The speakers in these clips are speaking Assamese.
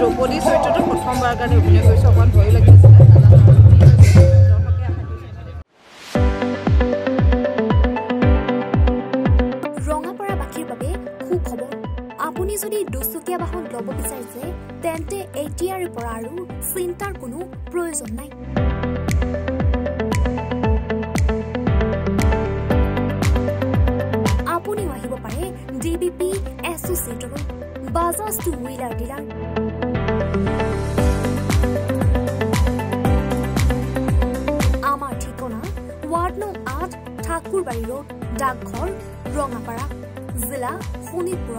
দ্ৰৌপদী চৰিত্ৰটো প্ৰথমবাৰ কাৰণে অভিনয় কৰিছে অকণ ভয় লাগিছে ৰঙাপাৰা বাকীৰ বাবে সুখবৰ আপুনি যদি দুচকীয়া বাহন ল'ব বিচাৰিছে তেন্তে এতিয়াৰ পৰা আৰু চিন্তাৰ কোনো প্ৰয়োজন নাই আপুনি আহিব পাৰে ডিবিপি এছ'চিয়েটৰ বাজাজ টু হুইলাৰ ডিলাৰ আমাৰ ঠিকনা ৱাৰ্ড নং 8 ঠাকুৰবাৰী ৰোড ডাকঘৰ ৰঙাপাৰা জিলা শোণিতপুৰ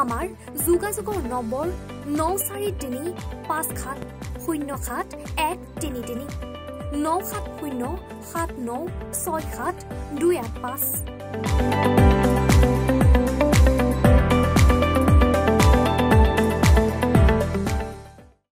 আমাৰ যোগাযোগৰ নম্বৰ 9435707133 9707967285285